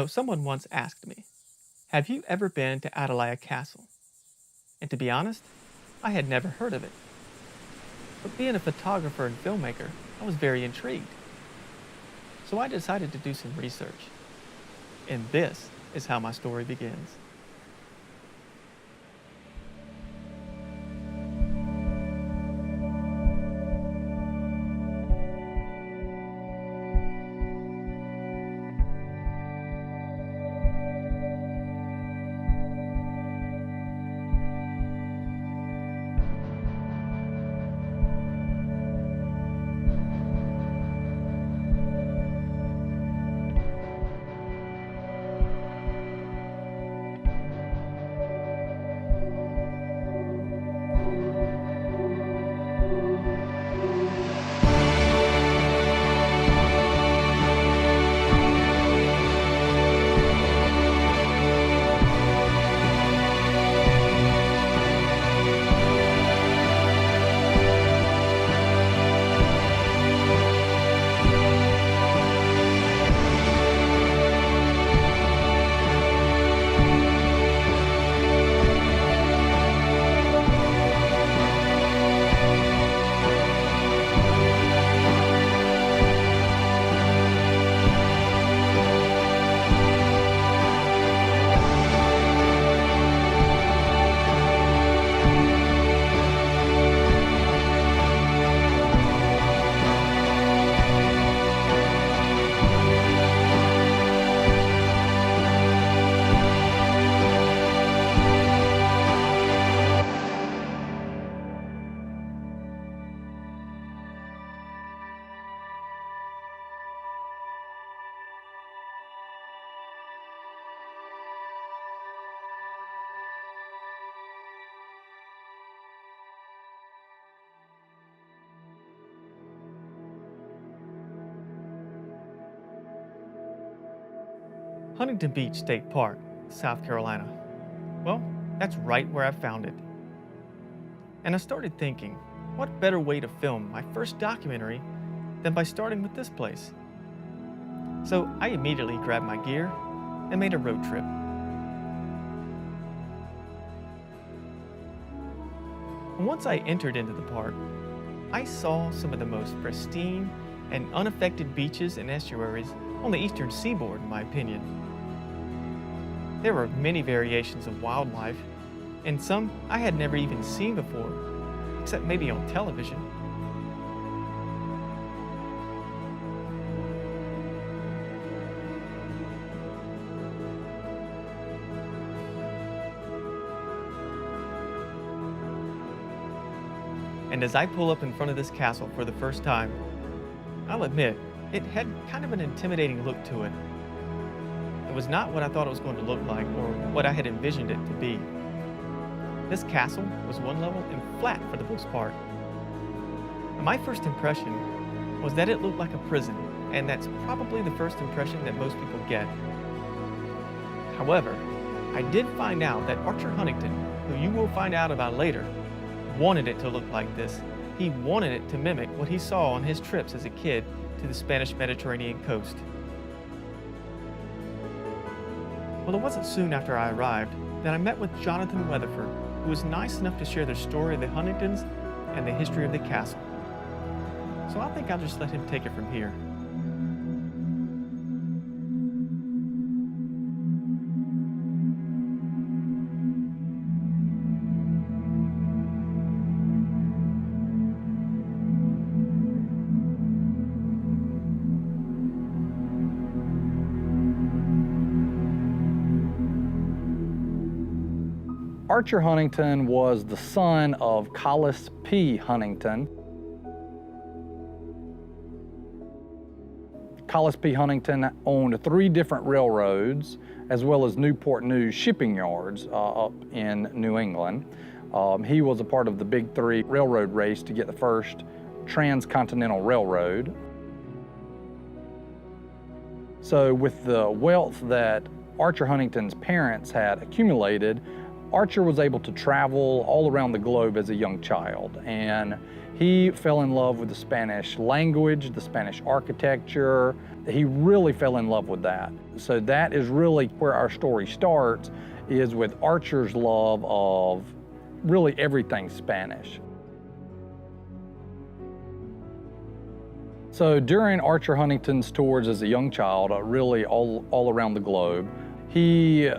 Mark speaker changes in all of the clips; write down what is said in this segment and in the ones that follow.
Speaker 1: Someone once asked me, have you ever been to Atalaya Castle? And to be honest, I had never heard of it. But being a photographer and filmmaker, I was very intrigued. So I decided to do some research. And this is how my story begins. Huntington Beach State Park, South Carolina. Well, that's right where I found it. And I started thinking, what better way to film my first documentary than by starting with this place? So I immediately grabbed my gear and made a road trip. And once I entered into the park, I saw some of the most pristine and unaffected beaches and estuaries on the eastern seaboard, in my opinion. There were many variations of wildlife, and some I had never even seen before, except maybe on television. And as I pull up in front of this castle for the first time, I'll admit, it had kind of an intimidating look to it. It was not what I thought it was going to look like or what I had envisioned it to be. This castle was one level and flat for the most part. And my first impression was that it looked like a prison, and that's probably the first impression that most people get. However, I did find out that Archer Huntington, who you will find out about later, wanted it to look like this. He wanted it to mimic what he saw on his trips as a kid to the Spanish Mediterranean coast. Well, it wasn't soon after I arrived that I met with Jonathan Weatherford, who was nice enough to share the story of the Huntingtons and the history of the castle. So I think I'll just let him take it from here.
Speaker 2: Archer Huntington was the son of Collis P. Huntington. Collis P. Huntington owned 3 different railroads, as well as Newport News shipping yards up in New England. He was a part of the Big 3 railroad race to get the first transcontinental railroad. So with the wealth that Archer Huntington's parents had accumulated, Archer was able to travel all around the globe as a young child, and He fell in love with the Spanish language, the Spanish architecture. He really fell in love with that. So that is really where our story starts, is with Archer's love of really everything Spanish. So during Archer Huntington's tours as a young child, really all around the globe, he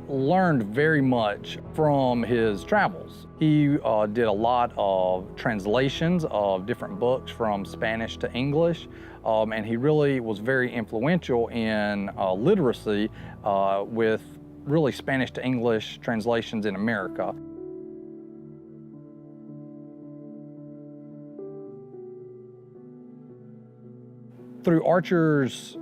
Speaker 2: learned very much from his travels. He did a lot of translations of different books from Spanish to English, and he really was very influential in literacy with really Spanish to English translations in America. Through Archer's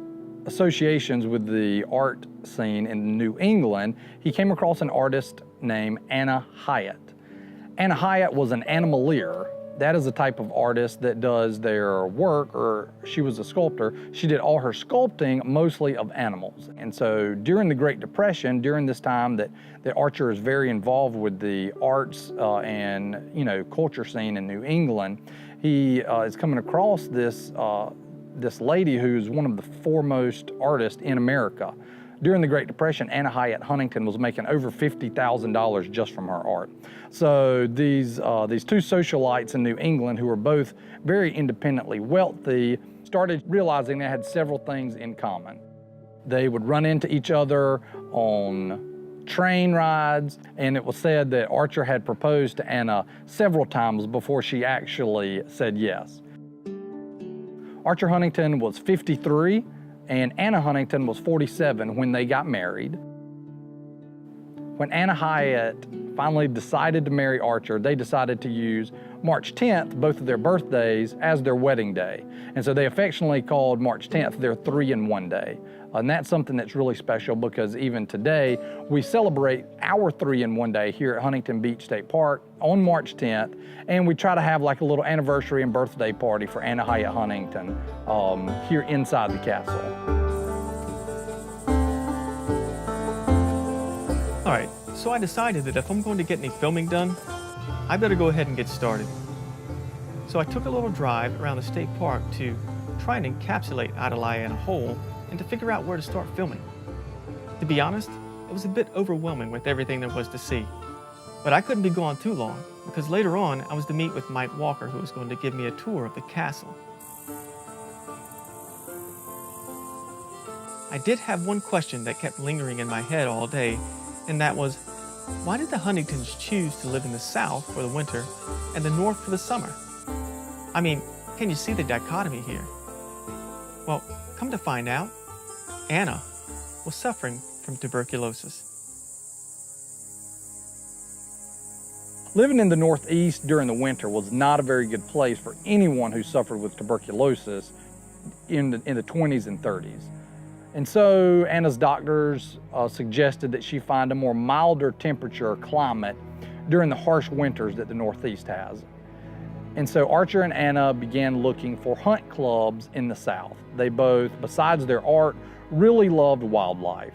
Speaker 2: associations with the art scene in New England, he came across an artist named Anna Hyatt. Anna Hyatt was an animalier. That is a type of artist that does their work, or she was a sculptor. She did all her sculpting mostly of animals. And so during the Great Depression, during this time that Archer is very involved with the arts and culture scene in New England, he is coming across this lady who's one of the foremost artists in America. During the Great Depression, Anna Hyatt Huntington was making over $50,000 just from her art. So these two socialites in New England, who were both very independently wealthy, started realizing they had several things in common. They would run into each other on train rides, and it was said that Archer had proposed to Anna several times before she actually said yes. Archer Huntington was 53 and Anna Huntington was 47 when they got married. When Anna Hyatt finally decided to marry Archer, they decided to use March 10th, both of their birthdays, as their wedding day. And so they affectionately called March 10th their 3-in-1 day. And that's something that's really special because even today, we celebrate our 3-in-1 day here at Huntington Beach State Park on March 10th. And we try to have like a little anniversary and birthday party for Anna Hyatt Huntington here inside the castle.
Speaker 1: All right, so I decided that if I'm going to get any filming done, I better go ahead and get started. So I took a little drive around the state park to try and encapsulate Atalaya in a whole and to figure out where to start filming. To be honest, it was a bit overwhelming with everything there was to see. But I couldn't be gone too long because later on I was to meet with Mike Walker, who was going to give me a tour of the castle. I did have one question that kept lingering in my head all day, and that was, why did the Huntingtons choose to live in the South for the winter and the North for the summer? I mean, can you see the dichotomy here? Well, come to find out, Anna was suffering from tuberculosis.
Speaker 2: Living in the Northeast during the winter was not a very good place for anyone who suffered with tuberculosis in the 20s and 30s. And so Anna's doctors suggested that she find a more milder temperature climate during the harsh winters that the Northeast has. And so Archer and Anna began looking for hunt clubs in the South. They both, besides their art, really loved wildlife.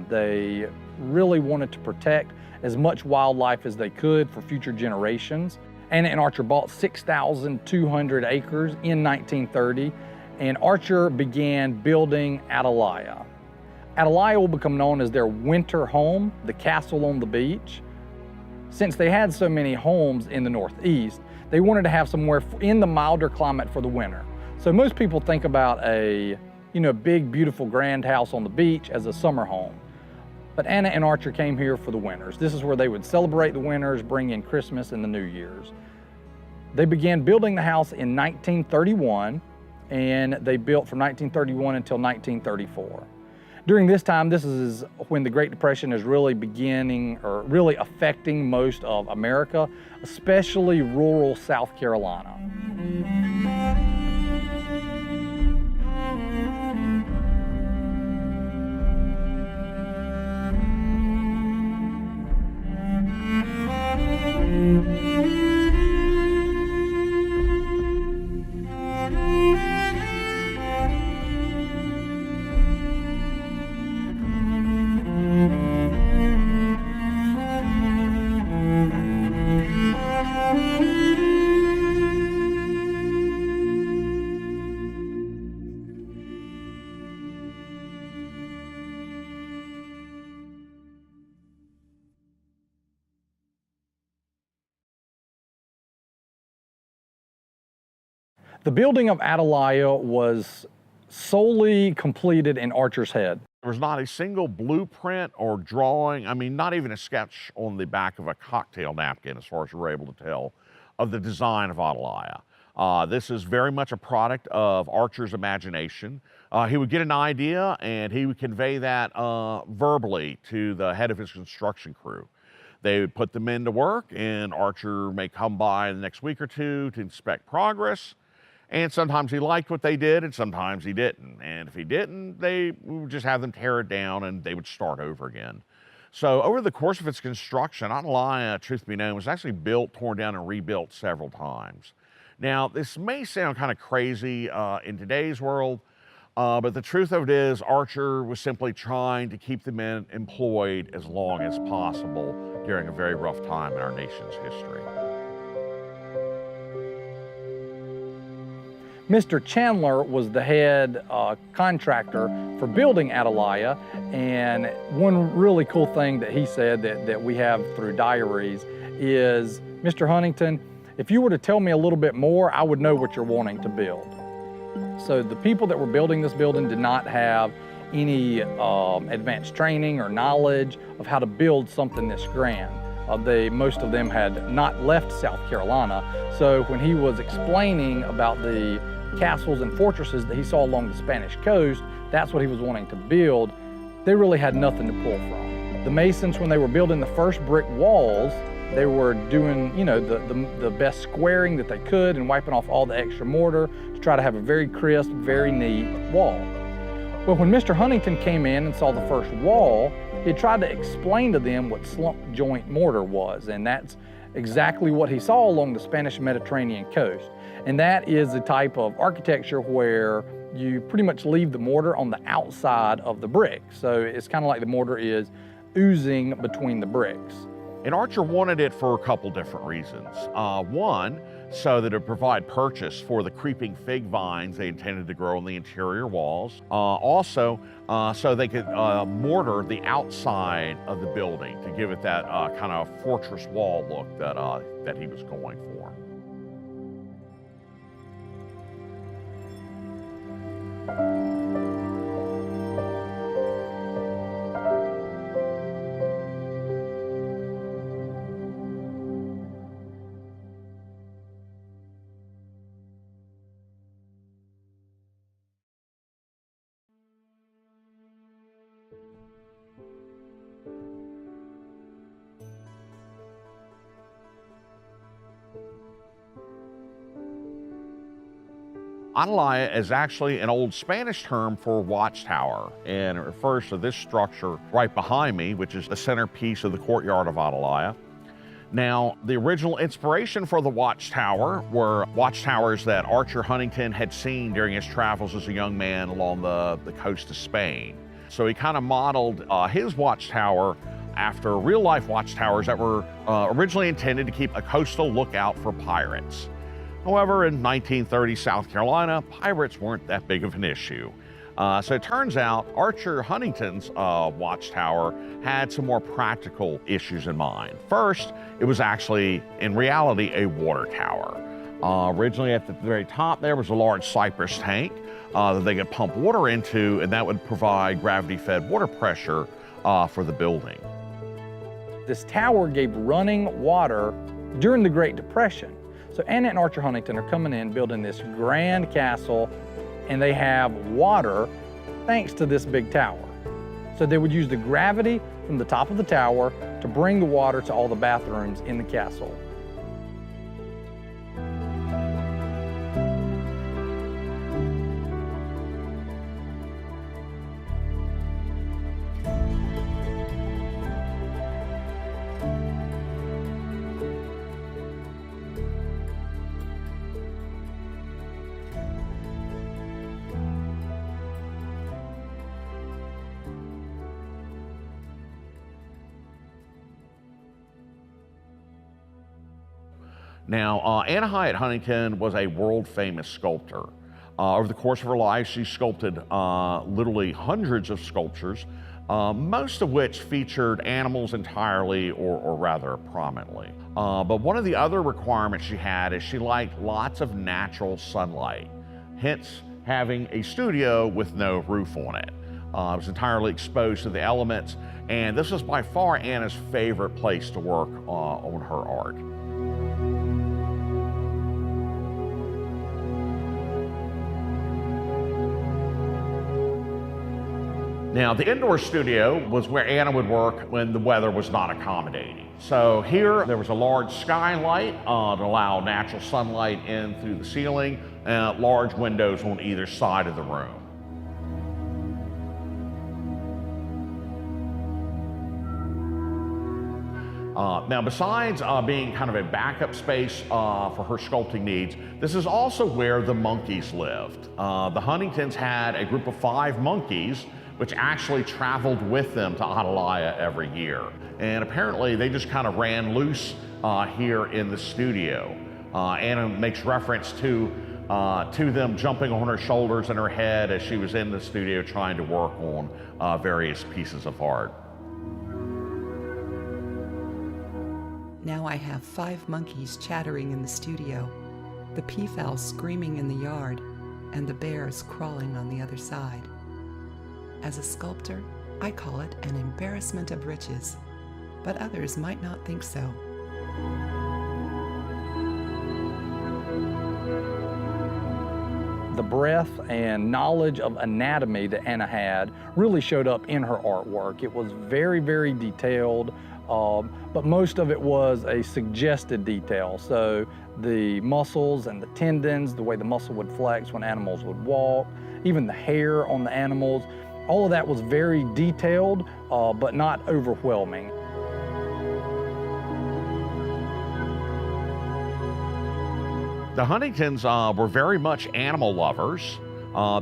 Speaker 2: They really wanted to protect as much wildlife as they could for future generations. Anna and Archer bought 6,200 acres in 1930, and Archer began building Atalaya. Atalaya will become known as their winter home, the castle on the beach. Since they had so many homes in the Northeast, they wanted to have somewhere in the milder climate for the winter. So most people think about a big, beautiful, grand house on the beach as a summer home. But Anna and Archer came here for the winters. This is where they would celebrate the winters, bring in Christmas and the New Year's. They began building the house in 1931, and they built from 1931 until 1934. During this time, this is when the Great Depression is really beginning or really affecting most of America, especially rural South Carolina. The building of Atalaya was solely completed in Archer's head.
Speaker 3: There was not a single blueprint or drawing, I mean, not even a sketch on the back of a cocktail napkin, as far as we're able to tell, of the design of Atalaya. This is very much a product of Archer's imagination. He would get an idea and he would convey that verbally to the head of his construction crew. They would put them into work, and Archer may come by the next week or two to inspect progress. And sometimes he liked what they did, and sometimes he didn't. And if he didn't, we would just have them tear it down, and they would start over again. So over the course of its construction, Atalaya, truth be known, was actually built, torn down, and rebuilt several times. Now, this may sound kind of crazy in today's world, but the truth of it is Archer was simply trying to keep the men employed as long as possible during a very rough time in our nation's history.
Speaker 2: Mr. Chandler was the head contractor for building Atalaya, and one really cool thing that he said that we have through diaries is, "Mr. Huntington, if you were to tell me a little bit more, I would know what you're wanting to build." So the people that were building this building did not have any advanced training or knowledge of how to build something this grand. Most of them had not left South Carolina, so when he was explaining about the castles and fortresses that he saw along the Spanish coast, that's what he was wanting to build. They really had nothing to pull from. The masons, when they were building the first brick walls, they were doing, you know, the best squaring that they could and wiping off all the extra mortar to try to have a very crisp, very neat wall. But when Mr. Huntington came in and saw the first wall, he tried to explain to them what slump joint mortar was, and that's exactly what he saw along the Spanish Mediterranean coast. And that is the type of architecture where you pretty much leave the mortar on the outside of the brick. So it's kind of like the mortar is oozing between the bricks.
Speaker 3: And Archer wanted it for a couple different reasons. One, so that it would provide purchase for the creeping fig vines they intended to grow on the interior walls. Also, so they could mortar the outside of the building to give it that kind of fortress wall look that he was going for. Atalaya is actually an old Spanish term for watchtower, and it refers to this structure right behind me, which is the centerpiece of the courtyard of Atalaya. Now, the original inspiration for the watchtower were watchtowers that Archer Huntington had seen during his travels as a young man along the coast of Spain. So he kind of modeled his watchtower after real-life watchtowers that were originally intended to keep a coastal lookout for pirates. However, in 1930 South Carolina, pirates weren't that big of an issue. So it turns out Archer Huntington's watchtower had some more practical issues in mind. First, it was actually, in reality, a water tower. Originally at the very top there was a large cypress tank that they could pump water into, and that would provide gravity-fed water pressure for the building.
Speaker 2: This tower gave running water during the Great Depression. So Anna and Archer Huntington are coming in, building this grand castle, and they have water thanks to this big tower. So they would use the gravity from the top of the tower to bring the water to all the bathrooms in the castle.
Speaker 3: Now, Anna Hyatt Huntington was a world-famous sculptor. Over the course of her life, she sculpted literally hundreds of sculptures most of which featured animals entirely or rather prominently. But one of the other requirements she had is she liked lots of natural sunlight, hence having a studio with no roof on it. It was entirely exposed to the elements, and this was by far Anna's favorite place to work on her art. Now, the indoor studio was where Anna would work when the weather was not accommodating. So here, there was a large skylight to allow natural sunlight in through the ceiling, and large windows on either side of the room. Now, besides being kind of a backup space for her sculpting needs, this is also where the monkeys lived. The Huntingtons had a group of 5 monkeys which actually traveled with them to Atalaya every year. And apparently they just kind of ran loose here in the studio. Anna makes reference to them jumping on her shoulders and her head as she was in the studio trying to work on various pieces of art.
Speaker 4: Now I have 5 monkeys chattering in the studio, the peafowl screaming in the yard, and the bears crawling on the other side. As a sculptor, I call it an embarrassment of riches, but others might not think so.
Speaker 2: The breadth and knowledge of anatomy that Anna had really showed up in her artwork. It was very, very detailed, but most of it was a suggested detail. So the muscles and the tendons, the way the muscle would flex when animals would walk, even the hair on the animals, all of that was very detailed, but not overwhelming.
Speaker 3: The Huntingtons were very much animal lovers.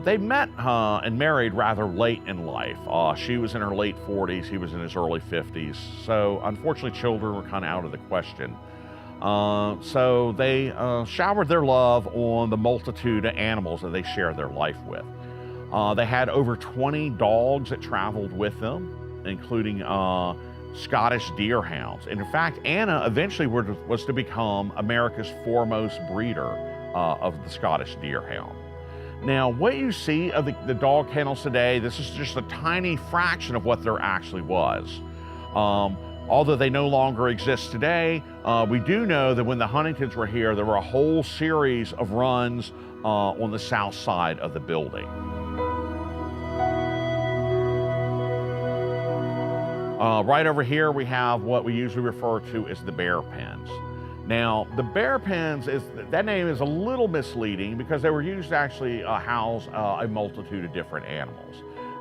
Speaker 3: They met and married rather late in life. She was in her late 40s, he was in his early 50s. So unfortunately, children were kind of out of the question. So they showered their love on the multitude of animals that they shared their life with. They had over 20 dogs that traveled with them, including Scottish deerhounds. And in fact, Anna eventually was to become America's foremost breeder of the Scottish deerhound. Now, what you see of the dog kennels today, this is just a tiny fraction of what there actually was. Although they no longer exist today, we do know that when the Huntingtons were here, there were a whole series of runs on the south side of the building. Right over here, we have what we usually refer to as the bear pens. Now, the bear pens, that name is a little misleading because they were used to actually house a multitude of different animals.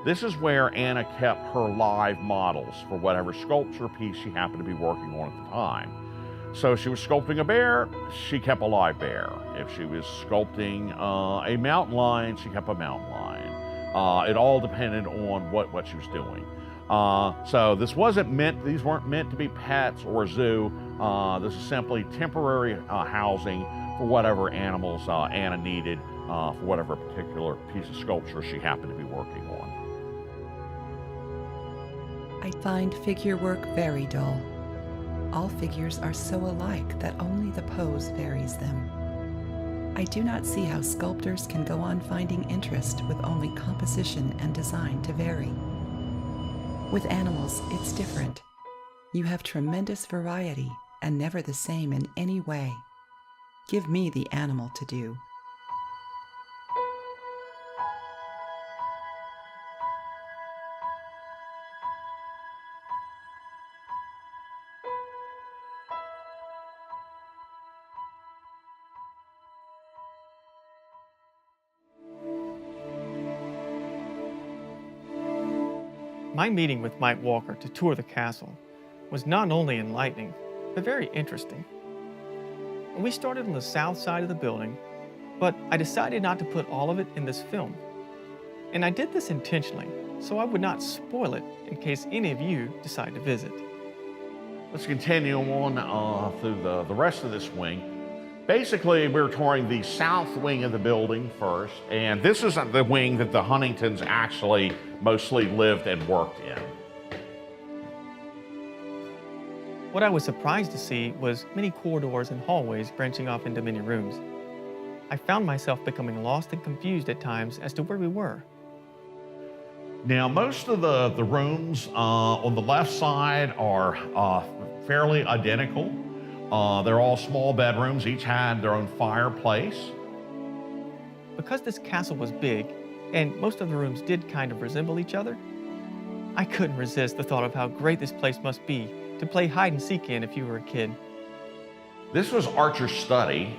Speaker 3: This is where Anna kept her live models for whatever sculpture piece she happened to be working on at the time. So if she was sculpting a bear, she kept a live bear. If she was sculpting a mountain lion, she kept a mountain lion. It all depended on what she was doing. So these weren't meant to be pets or a zoo. This is simply temporary housing for whatever animals Anna needed for whatever particular piece of sculpture she happened to be working on.
Speaker 4: I find figure work very dull. All figures are so alike that only the pose varies them. I do not see how sculptors can go on finding interest with only composition and design to vary. With animals, it's different. You have tremendous variety and never the same in any way. Give me the animal to do.
Speaker 1: My meeting with Mike Walker to tour the castle was not only enlightening, but very interesting. We started on the south side of the building, but I decided not to put all of it in this film. And I did this intentionally, so I would not spoil it in case any of you decide to visit.
Speaker 3: Let's continue on through the rest of this wing. Basically, we're touring the south wing of the building first, and this is the wing that the Huntingtons actually mostly lived and worked in.
Speaker 1: What I was surprised to see was many corridors and hallways branching off into many rooms. I found myself becoming lost and confused at times as to where we were.
Speaker 3: Now, most of the rooms on the left side are fairly identical. They're all small bedrooms, each had their own fireplace.
Speaker 1: Because this castle was big, and most of the rooms did kind of resemble each other, I couldn't resist the thought of how great this place must be to play hide and seek in if you were a kid.
Speaker 3: This was Archer's study.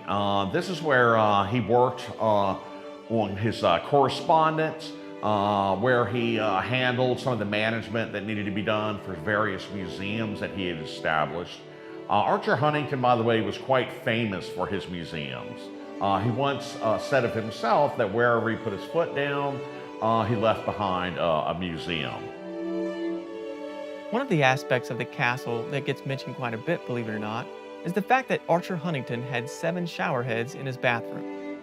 Speaker 3: This is where he worked on his correspondence, where he handled some of the management that needed to be done for various museums that he had established. Archer Huntington, by the way, was quite famous for his museums. He once said of himself that wherever he put his foot down, he left behind a museum.
Speaker 1: One of the aspects of the castle that gets mentioned quite a bit, believe it or not, is the fact that Archer Huntington had 7 shower heads in his bathroom.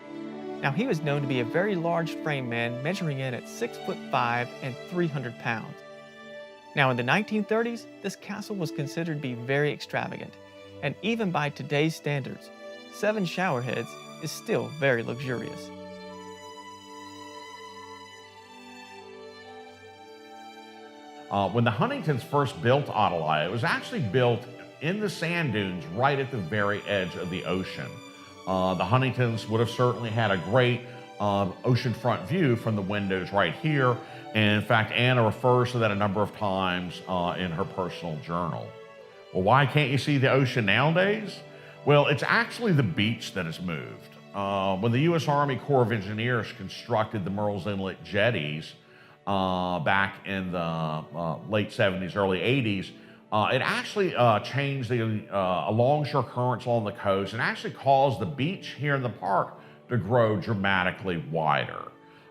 Speaker 1: Now, he was known to be a very large frame man, measuring in at 6'5" and 300 pounds. Now, in the 1930s, this castle was considered to be very extravagant, and even by today's standards, 7 shower heads is still very luxurious.
Speaker 3: When the Huntingtons first built Atalaya, it was actually built in the sand dunes right at the very edge of the ocean. The Huntingtons would have certainly had a great oceanfront view from the windows right here. And in fact, Anna refers to that a number of times in her personal journal. Well, why can't you see the ocean nowadays? Well, it's actually the beach that has moved. When the U.S. Army Corps of Engineers constructed the Myrtle's Inlet jetties back in the late 70s, early 80s, it actually changed the longshore currents along the coast and actually caused the beach here in the park to grow dramatically wider.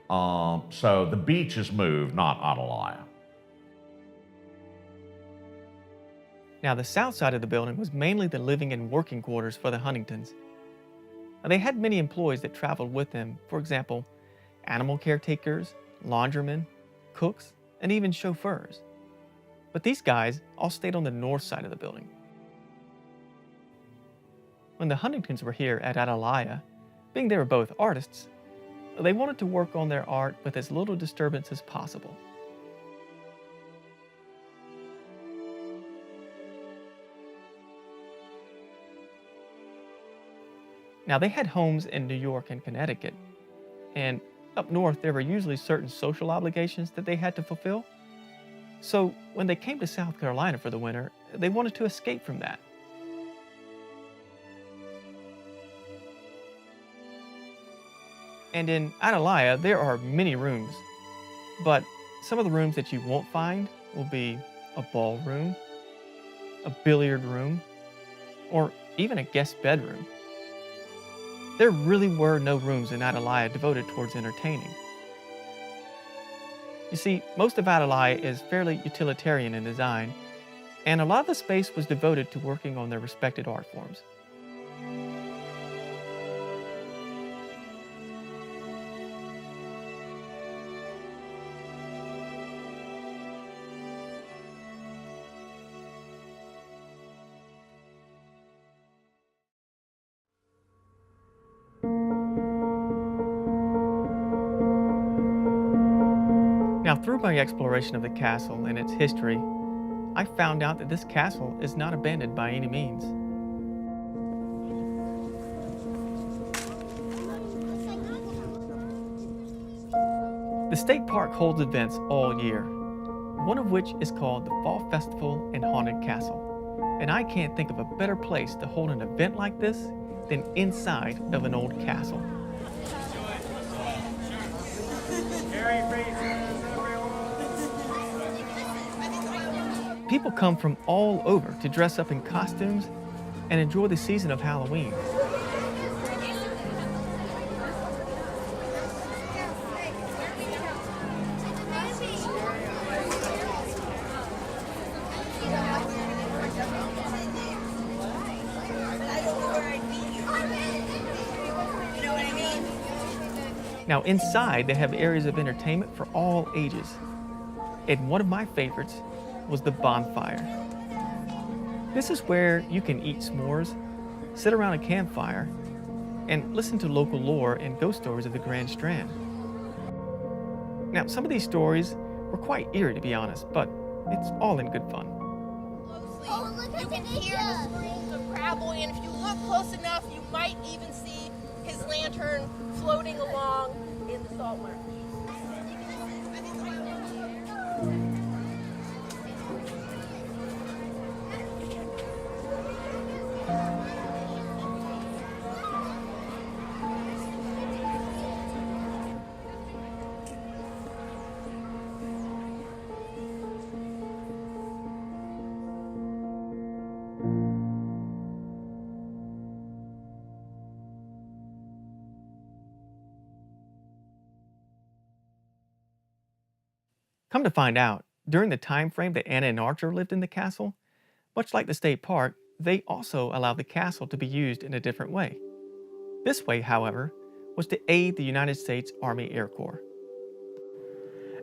Speaker 3: So the beach has moved, not Atalaya.
Speaker 1: Now, the south side of the building was mainly the living and working quarters for the Huntingtons. Now, they had many employees that traveled with them, for example, animal caretakers, laundrymen, cooks, and even chauffeurs. But these guys all stayed on the north side of the building. When the Huntingtons were here at Atalaya, being they were both artists, they wanted to work on their art with as little disturbance as possible. Now, they had homes in New York and Connecticut, and up north there were usually certain social obligations that they had to fulfill. So when they came to South Carolina for the winter, they wanted to escape from that. And in Atalaya, there are many rooms, but some of the rooms that you won't find will be a ballroom, a billiard room, or even a guest bedroom. There really were no rooms in Atalaya devoted towards entertaining. You see, most of Atalaya is fairly utilitarian in design, and a lot of the space was devoted to working on their respected art forms. Now, through my exploration of the castle and its history, I found out that this castle is not abandoned by any means. The state park holds events all year, one of which is called the Fall Festival and Haunted Castle. And I can't think of a better place to hold an event like this than inside of an old castle. People come from all over to dress up in costumes and enjoy the season of Halloween. Now inside, they have areas of entertainment for all ages. And one of my favorites was the bonfire. This is where you can eat s'mores, sit around a campfire, and listen to local lore and ghost stories of the Grand Strand. Now, some of these stories were quite eerie, to be honest, but it's all in good fun.
Speaker 5: You can hear the screams of Crabboy, and if you look close enough, you might even see his lantern floating along in the salt marsh.
Speaker 1: Come to find out, during the time frame that Anna and Archer lived in the castle, much like the state park, they also allowed the castle to be used in a different way. This way, however, was to aid the United States Army Air Corps.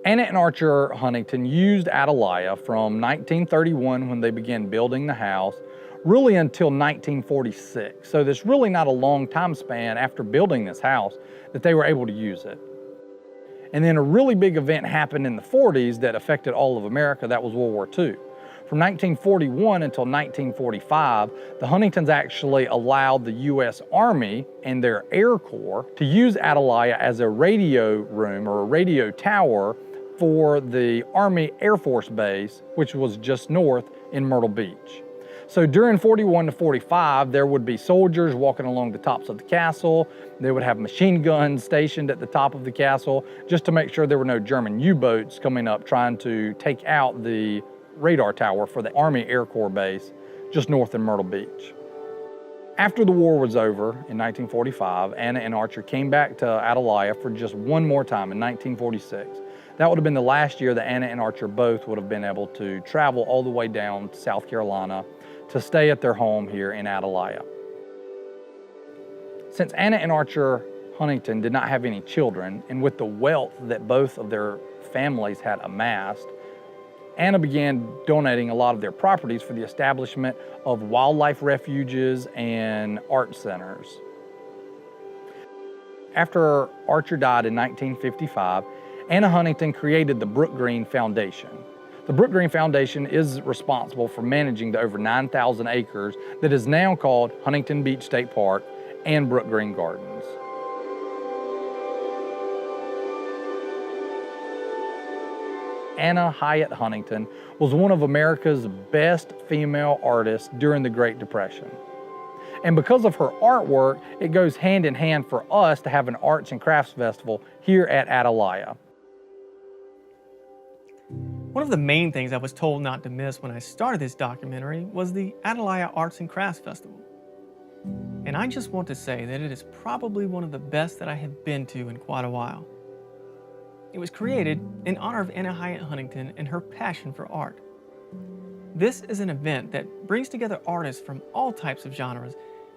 Speaker 2: Anna and Archer Huntington used Atalaya from 1931 when they began building the house, really until 1946. So there's really not a long time span after building this house that they were able to use it. And then a really big event happened in the 40s that affected all of America. That was World War II. From 1941 until 1945, the Huntingtons actually allowed the U.S. Army and their Air Corps to use Atalaya as a radio room or a radio tower for the Army Air Force Base, which was just north in Myrtle Beach. So during 41 to 45, there would be soldiers walking along the tops of the castle. They would have machine guns stationed at the top of the castle just to make sure there were no German U-boats coming up trying to take out the radar tower for the Army Air Corps base just north in Myrtle Beach. After the war was over in 1945, Anna and Archer came back to Atalaya for just one more time in 1946. That would have been the last year that Anna and Archer both would have been able to travel all the way down to South Carolina to stay at their home here in Atalaya. Since Anna and Archer Huntington did not have any children, and with the wealth that both of their families had amassed, Anna began donating a lot of their properties for the establishment of wildlife refuges and art centers. After Archer died in 1955, Anna Huntington created the Brook Green Foundation. The Brook Green Foundation is responsible for managing the over 9,000 acres that is now called Huntington Beach State Park and Brook Green Gardens. Anna Hyatt Huntington was one of America's best female artists during the Great Depression. And because of her artwork, it goes hand in hand for us to have an arts and crafts festival here at Atalaya.
Speaker 1: One of the main things I was told not to miss when I started this documentary was the Atalaya Arts and Crafts Festival. And I just want to say that it is probably one of the best that I have been to in quite a while. It was created in honor of Anna Hyatt Huntington and her passion for art. This is an event that brings together artists from all types of genres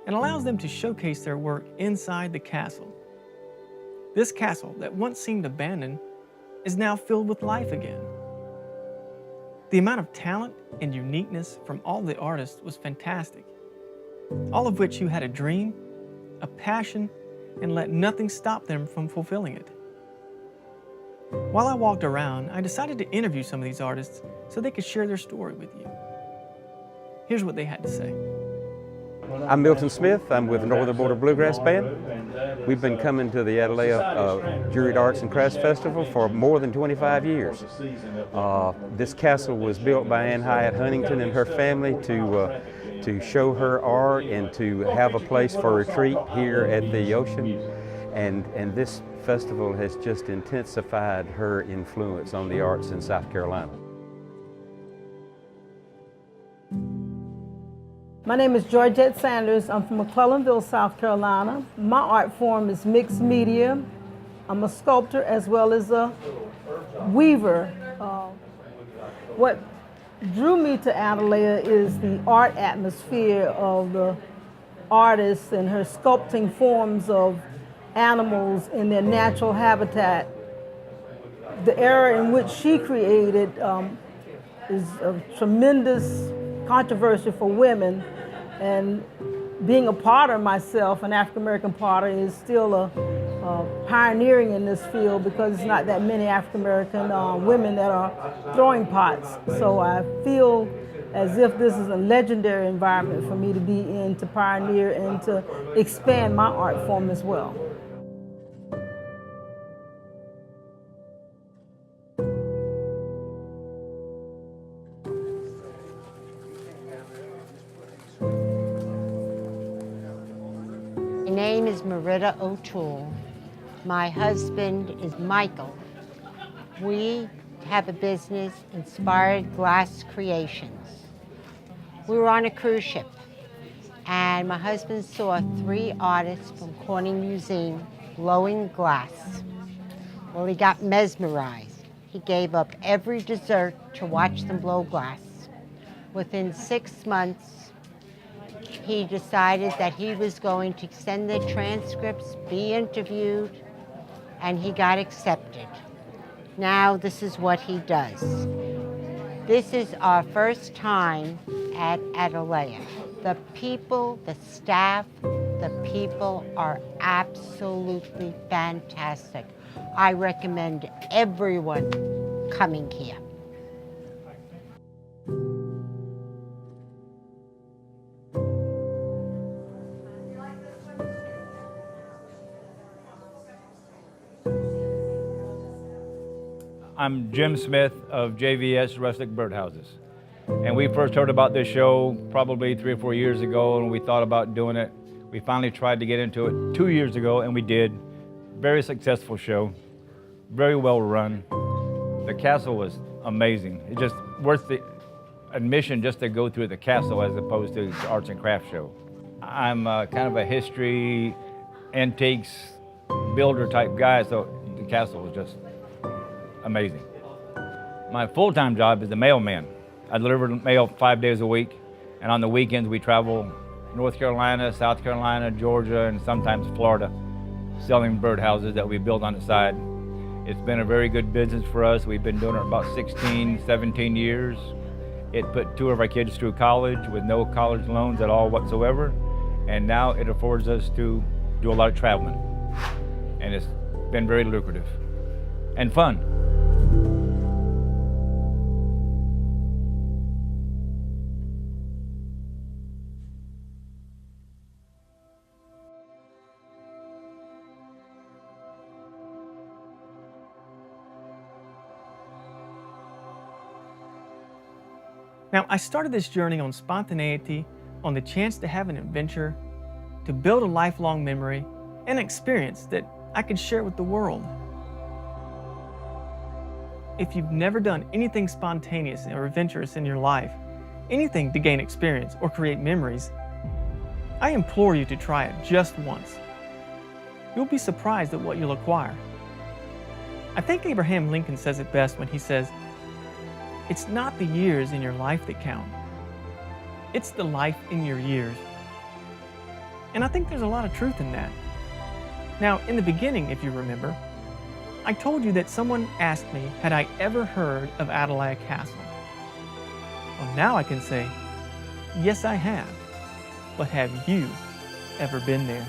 Speaker 1: and allows them to showcase their work inside the castle. This castle that once seemed abandoned is now filled with life again. The amount of talent and uniqueness from all the artists was fantastic, all of which who had a dream, a passion, and let nothing stop them from fulfilling it. While I walked around, I decided to interview some of these artists so they could share their story with you. Here's what they had to say.
Speaker 6: I'm Milton Smith. I'm with the Northern Border Bluegrass Band. We've been coming to the Atalaya Juried Arts and Crafts Festival for more than 25 years. This castle was built by Anna Hyatt Huntington and her family to show her art and to have a place for retreat here at the ocean. And this festival has just intensified her influence on the arts in South Carolina.
Speaker 7: My name is Georgette Sanders. I'm from McClellanville, South Carolina. My art form is mixed media. I'm a sculptor as well as a weaver. What drew me to Atalaya is the art atmosphere of the artists and her sculpting forms of animals in their natural habitat. The era in which she created is of tremendous controversy for women, and being a potter myself, an African American potter, is still pioneering in this field because it's not that many African American women that are throwing pots. So I feel as if this is a legendary environment for me to be in, to pioneer and to expand my art form as well.
Speaker 8: My name is Myrtle O'Toole. My husband is Michael. We have a business, Inspired Glass Creations. We were on a cruise ship, and my husband saw 3 artists from Corning Museum blowing glass. Well, he got mesmerized. He gave up every dessert to watch them blow glass. Within 6 months, he decided that he was going to send the transcripts, be interviewed, and he got accepted. Now this is what he does. This is our first time at Atalaya. The people, the staff, the people are absolutely fantastic. I recommend everyone coming here.
Speaker 9: I'm Jim Smith of JVS Rustic Birdhouses. And we first heard about this show probably 3 or 4 years ago, and we thought about doing it. We finally tried to get into it 2 years ago, and we did. Very successful show, very well run. The castle was amazing. It's just worth the admission just to go through the castle as opposed to the arts and crafts show. I'm kind of a history, antiques, builder type guy, so the castle was just amazing. My full-time job is the mailman. I deliver mail 5 days a week, and on the weekends we travel North Carolina, South Carolina, Georgia, and sometimes Florida, selling birdhouses that we build on the side. It's been a very good business for us. We've been doing it about 16, 17 years. It put 2 of our kids through college with no college loans at all whatsoever, and now it affords us to do a lot of traveling, and it's been very lucrative and fun.
Speaker 1: Now, I started this journey on spontaneity, on the chance to have an adventure, to build a lifelong memory, and experience that I could share with the world. If you've never done anything spontaneous or adventurous in your life, anything to gain experience or create memories, I implore you to try it just once. You'll be surprised at what you'll acquire. I think Abraham Lincoln says it best when he says, "It's not the years in your life that count. It's the life in your years." And I think there's a lot of truth in that. Now, in the beginning, if you remember, I told you that someone asked me, had I ever heard of Atalaya Castle? Well, now I can say, yes, I have. But have you ever been there?